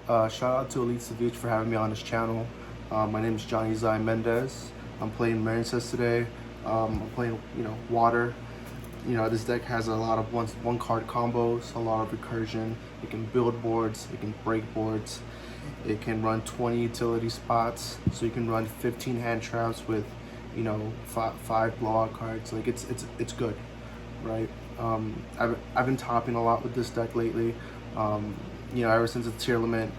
Shout out to Elite Savage for having me on his channel. My name is Johnny Zai Mendez. I'm playing Marincess today. I'm playing, water. This deck has a lot of one card combos, a lot of recursion. It can build boards, it can break boards. It can run 20 utility spots, so you can run 15 hand traps with, five blowout cards. Like it's good, right? I've been topping a lot with this deck lately. Ever since the tier limit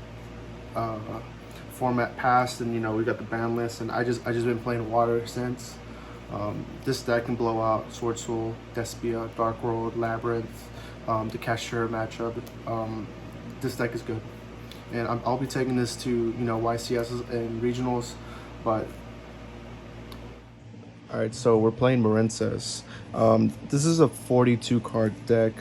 format passed, and we got the ban list, and I just been playing water since. This deck can blow out Sword Soul, Despia, Dark World, Labyrinth, the Cashier matchup. This deck is good, and I'll be taking this to YCS and regionals, but. Alright, so we're playing Marincess. This is a 42 card deck.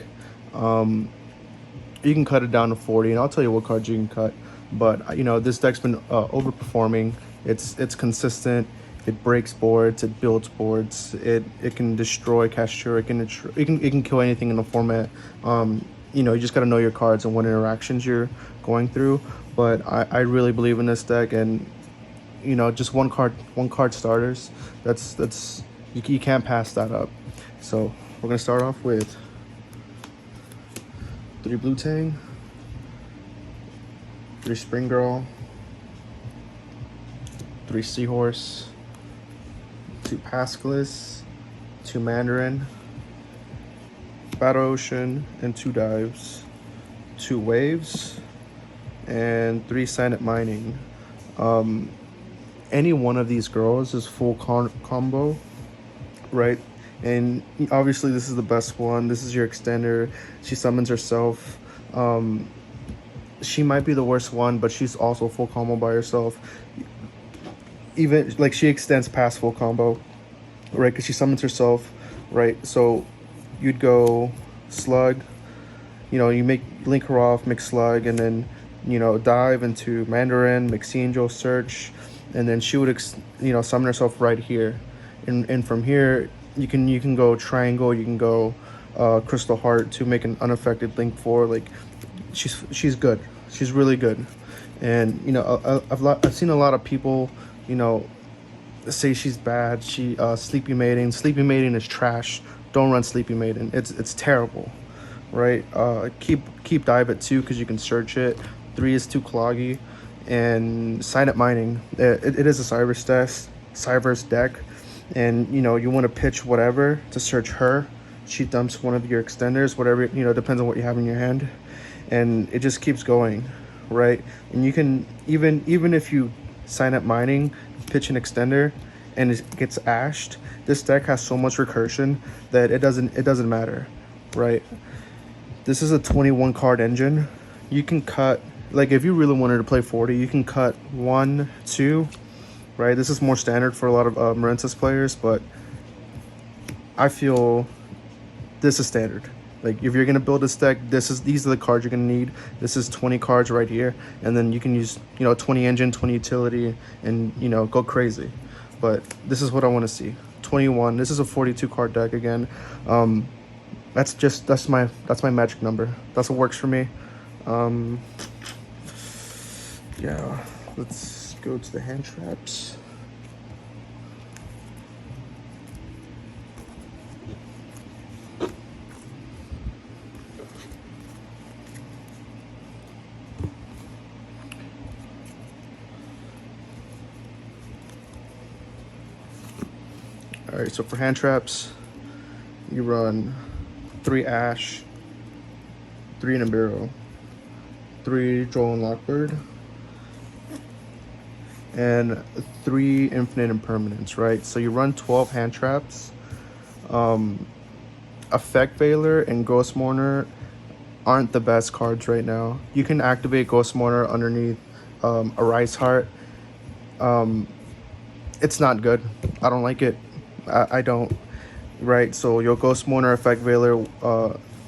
You can cut it down to 40, and I'll tell you what cards you can cut. But this deck's been overperforming. It's consistent. It breaks boards. It builds boards. It can destroy Cashier. It can kill anything in the format. You just got to know your cards and what interactions you're going through. But I really believe in this deck, and just one card starters. That's you can't pass that up. So we're gonna start off with 3 Blue Tang, 3 Spring Girl, 3 Seahorse, 2 Pascalis, 2 Mandarin, Battle Ocean, and 2 Dives, 2 Waves, and 3 Silent Mining. Any one of these girls is full combo, right? And obviously this is the best one. This is your extender. She summons herself. She might be the worst one, but she's also full combo by herself. Even like she extends past full combo, right? Because she summons herself, right? So you'd go Slug, you link her off, make Slug, and then dive into Mandarin, Mixingel, Search, and then she would summon herself right here, and from here you can go Triangle, you can go Crystal Heart to make an unaffected link 4. Like she's good. She's really good. And I've seen a lot of people say she's bad. Sleepy Maiden is trash. Don't run Sleepy Maiden. It's terrible, right? Keep Dive at 2 because you can search it. 3 is too cloggy. And Silent Mining, it is a Cyber's deck, and you want to pitch whatever to search her. She dumps one of your extenders, whatever, depends on what you have in your hand, and it just keeps going, right? And you can even if you Silent Mining, pitch an extender, and it gets ashed, this deck has so much recursion that it doesn't matter, right? This is a 21 card engine. You can cut, like if you really wanted to play 40, you can cut 1, 2, right? This is more standard for a lot of Marincess players, but I feel this is standard. Like if you're gonna build this deck, these are the cards you're gonna need. This is 20 cards right here, and then you can use 20 engine, 20 utility, and go crazy. But this is what I want to see. 21. This is a 42 card deck again. That's my magic number. That's what works for me. Yeah, let's go to the hand traps. All right, so for hand traps, you run 3 Ash, 3 Nibiru, 3 Joel and Lockbird, and 3 Infinite Impermanence, right? So you run 12 hand traps. Effect Veiler and Ghost Mourner aren't the best cards right now. You can activate Ghost Mourner underneath a Rice Heart. It's not good. I don't like it. I don't, right? So your Ghost Mourner, Effect Veiler,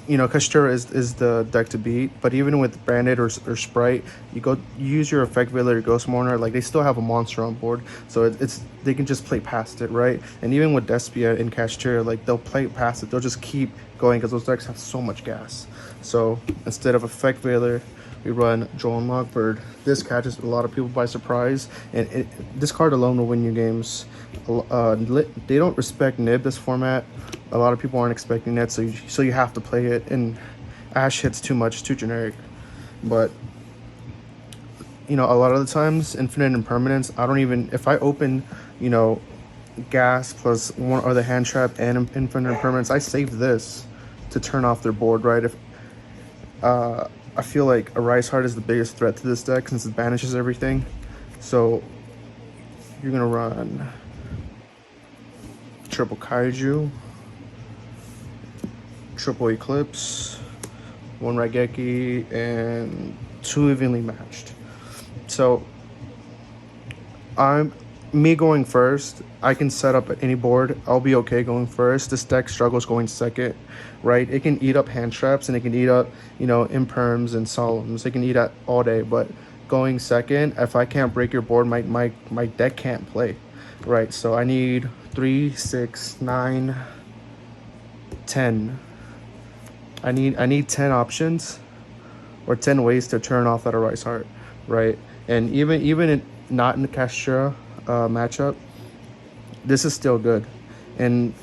Kastura is the deck to beat, but even with Bandit or Sprite, you use your Effect Veiler, your Ghost Mourner, like they still have a monster on board, so they can just play past it, right? And even with Despia and Kastura, like they'll play past it, they'll just keep going because those decks have so much gas. So instead of Effect Veiler, we run Joel Lockbird. This catches a lot of people by surprise, and this card alone will win you games. They don't respect Nib this format. A lot of people aren't expecting that, so you have to play it. And Ash hits too much, too generic. But you know, a lot of the times, infinite impermanence, I don't even, if I open, you know, gas plus one other hand trap and infinite impermanence, I save this to turn off their board, right? If I feel like a Rise Heart is the biggest threat to this deck since it banishes everything. So you're gonna run triple Kaiju, triple Eclipse, one Raigeki, and 2 evenly matched. So me going first, I can set up any board. I'll be okay going first. This deck struggles going second, right? It can eat up hand traps and it can eat up, you know, imperms and solemns. It can eat at all day, but going second, if I can't break your board, my deck can't play, right? So I need 3, 6, 9, 10. I need 10 options or 10 ways to turn off that Rise Heart, right? And even not in the Castra matchup, this is still good. And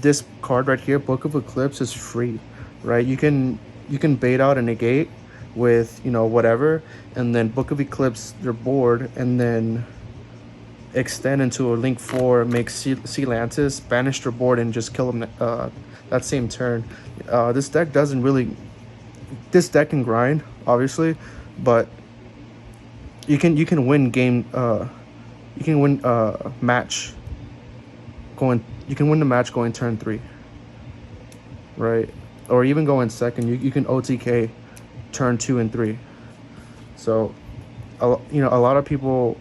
this card right here, Book of Eclipse, is free, right? You can bait out a negate with, you know, whatever, and then Book of Eclipse their board, and then extend into a Link 4, make Sealantis, banish their board, and just kill them that same turn. This deck doesn't really, this deck can grind, obviously, but you can win game. You can win match going. You can win the match going turn 3, right? Or even going second. You can OTK turn 2 and 3. So, you know, a lot of people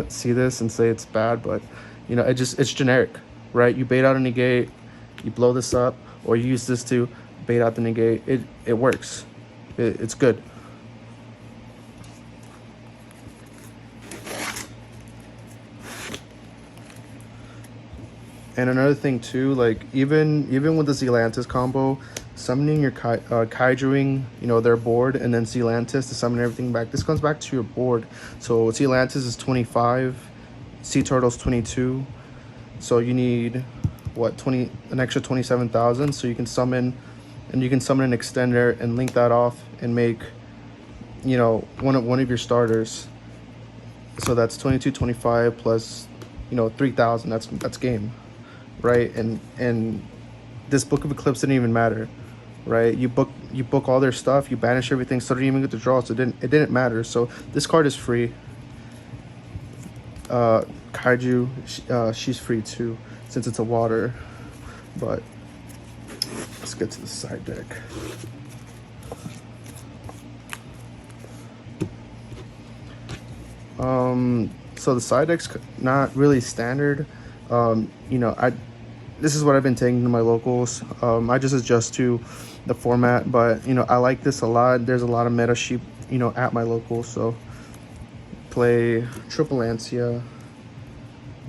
see this and say it's bad, but you know, it's generic, right? You bait out a negate, you blow this up, or you use this to bait out the negate. It works. It's good. And another thing too, like even with the Sealantis combo, summoning your Kaijuing, you know, their board, and then Sealantis to summon everything back. This comes back to your board. So Sealantis is 25, Sea Turtle's 22. So you need what, an extra 27,000. So you can summon, and you can summon an extender and link that off and make, you know, one of your starters. So that's 22, 25 plus, you know, 3,000. That's game. Right, and this Book of Eclipse didn't even matter, right? You book all their stuff, you banish everything, so they didn't even get to draw, so it didn't matter. So this card is free. Kaiju, she's free too, since it's a water. But let's get to the side deck. So the side deck's not really standard. You know, this is what I've been taking to my locals. I just adjust to the format, but you know, I like this a lot. There's a lot of meta sheep, you know, at my locals. So play triple Lancia,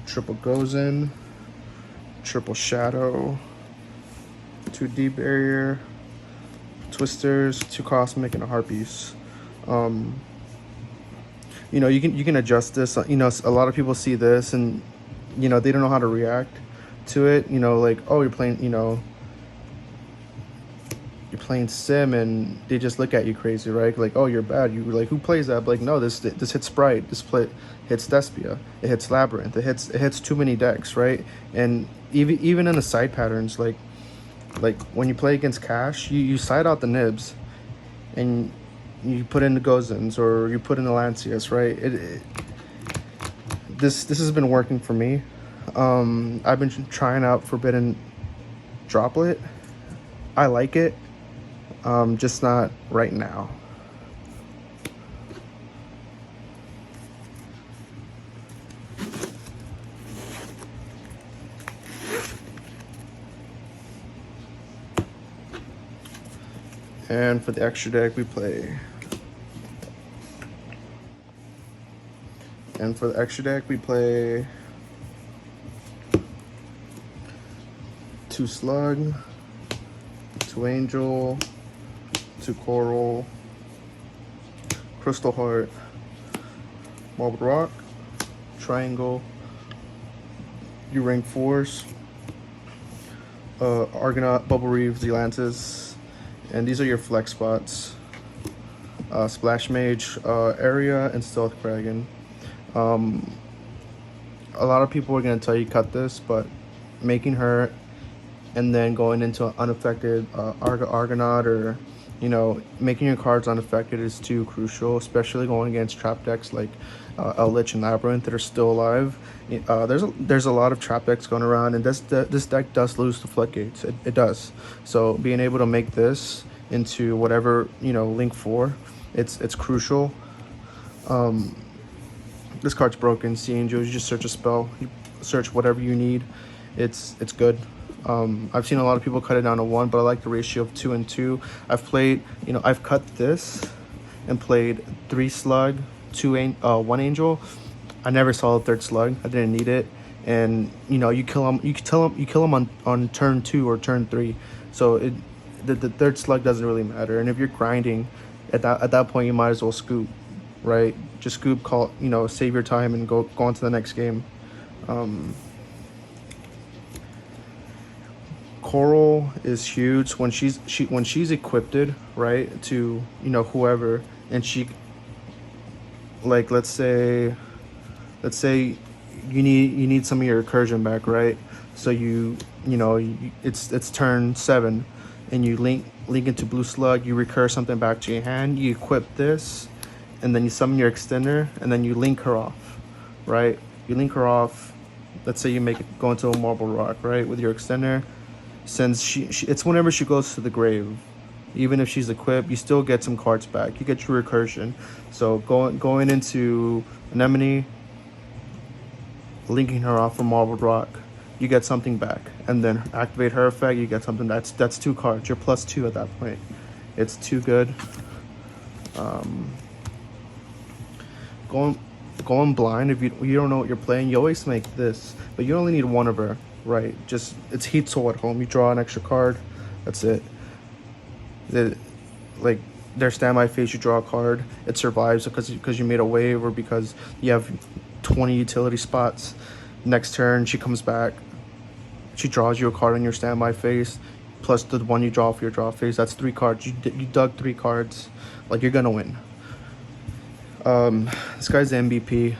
triple Gozen, triple Shadow, 2 Deep Barrier, Twisters, 2 Cosmic, and a Harpies. You know, you can adjust this. You know, a lot of people see this and, you know, they don't know how to react to it. You know, like, oh, you're playing, you know, you're playing Sim, and they just look at you crazy, right? Like, oh, you're bad. You like, who plays that? But like, no, this hits Sprite. This hits Despia. It hits Labyrinth. It hits too many decks, right? And even in the side patterns, like when you play against Cash, you side out the Nibs, and you put in the Gozens, or you put in the Lancias, right? This has been working for me. I've been trying out Forbidden Droplet. I like it, just not right now. And for the extra deck, we play. And for the extra deck, we play 2 Slug, 2 Angel, 2 Coral, Crystal Heart, Marble Rock, Triangle, your rank 4s, Argonaut, Bubble Reef, Zealantis, and these are your flex spots. Splash Mage, Area, and Stealth Kraken. A lot of people are going to tell you cut this, but making her and then going into unaffected Argonaut, or making your cards unaffected is too crucial, especially going against trap decks like Eldritch and Labyrinth that are still alive. There's a lot of trap decks going around, and this deck does lose the floodgates. It does. So being able to make this into whatever link 4, it's crucial. This card's broken. Sea Angels, you just search a spell, you search whatever you need. It's good. I've seen a lot of people cut it down to 1, but I like the ratio of 2 and 2. I've played, I've cut this and played 3 slug, 1 angel. I never saw the 3rd slug. I didn't need it. And you kill them. You kill them on turn 2 or turn 3. So the 3rd slug doesn't really matter. And if you're grinding, at that point you might as well scoop, right? Just scoop, call, save your time and go on to the next game. Coral is huge when she's equipped, right, to whoever, and she, like, let's say you need some of your recursion back, right? So it's turn 7 and you link into blue slug, you recur something back to your hand, you equip this, and then you summon your extender, and then you link her off, right? You link her off. Let's say you make it go into a Marble Rock, right, with your extender. Since it's whenever she goes to the grave, even if she's equipped, you still get some cards back. You get your recursion. So going into Anemone, linking her off from Marble Rock, you get something back, and then activate her effect, you get something. That's 2 cards. You're +2 at that point. It's too good. Going blind, if you don't know what you're playing, you always make this, but you only need 1 of her, right? Just, it's Heat Soul at home. You draw an extra card. That's it. Like their standby phase, you draw a card. It survives because you made a wave, or because you have 20 utility spots. Next turn, she comes back. She draws you a card on your standby phase, plus the 1 you draw for your draw phase. That's 3 cards. You dug 3 cards. Like, you're gonna win. This guy's the MVP.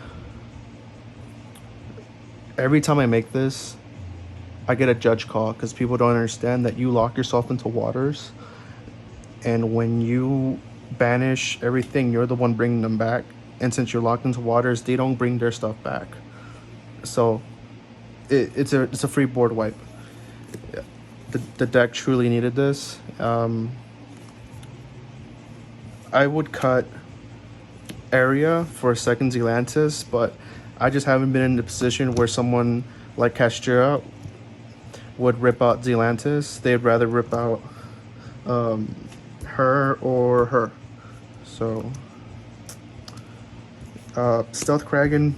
Every time I make this, I get a judge call because people don't understand that you lock yourself into waters, and when you banish everything, you're the one bringing them back. And since you're locked into waters, they don't bring their stuff back. So it's a free board wipe. The deck truly needed this. I would cut Area for a second Zealantis, but I just haven't been in the position where someone like Castira would rip out Zealantis. They'd rather rip out her or her. So Stealth Kraken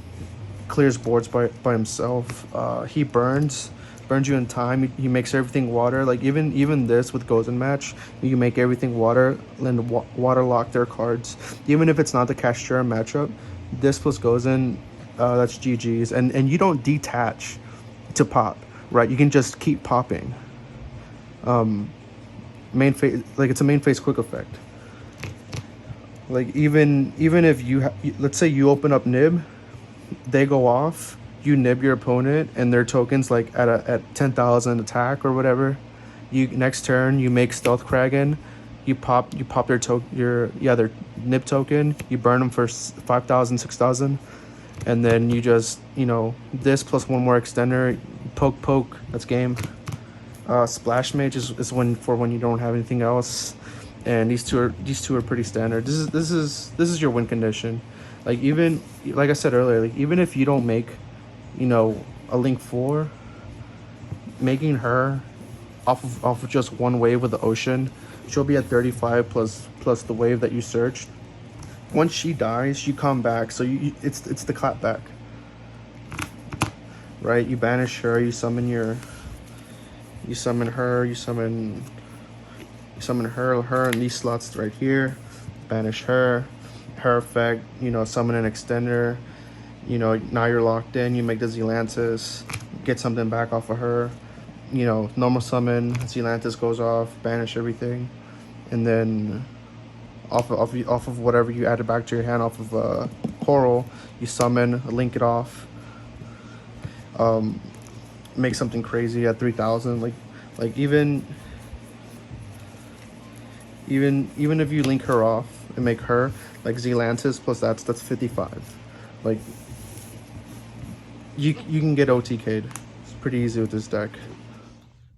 clears boards by himself. He burns you in time. He makes everything water. Like even this with Gozen match, you make everything water and water lock their cards. Even if it's not the Castira matchup, this plus Gozen, that's GG's. And you don't detach to pop, right? You can just keep popping. Main phase, like, it's a main phase quick effect. Like even if let's say you open up Nib, they go off, you nib your opponent and their tokens like at 10,000 attack or whatever. You next turn you make Stealth Kraken, you pop their their nib token, you burn them for 5,000, 6,000, and then you just this plus 1 more extender, poke, that's game. Splash Mage is when you don't have anything else, and these two are pretty standard. This is your win condition. Like, even like I said earlier, like even if you don't make a link 4, making her off of just 1 wave with the ocean, she'll be at 35 plus the wave that you searched. Once she dies, you come back, so it's the clap back, right? You banish her, you summon her, you summon her and these slots right here, banish her. perfect, you know, summon an extender, you know, now you're locked in, you make the Zelantis, get something back off of her, you know, normal summon, Zelantis goes off, banish everything, and then off of whatever you added back to your hand off of Coral, you summon, link it off, make something crazy at 3,000. Like even if you link her off and make her like Zelantis plus that's 55. Like you can get OTK'd. It's pretty easy with this deck.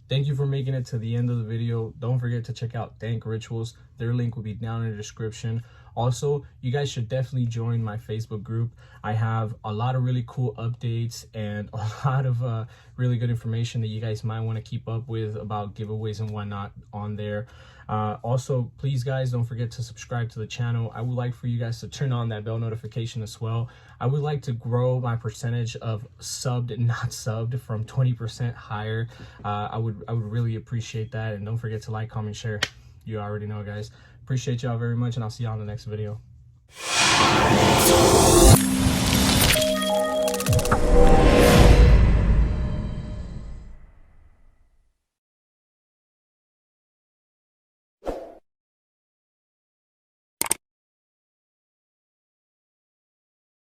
Thank you for making it to the end of the video. Don't forget to check out Dank Rituals. Their link will be down in the description. Also, you guys should definitely join my Facebook group. I have a lot of really cool updates and a lot of really good information that you guys might want to keep up with about giveaways and whatnot on there. Also, please guys, don't forget to subscribe to the channel. I would like for you guys to turn on that bell notification as well. I would like to grow my percentage of subbed and not subbed from 20% higher. I would really appreciate that. And don't forget to like, comment, share. You already know, guys. Appreciate y'all very much, and I'll see y'all in the next video.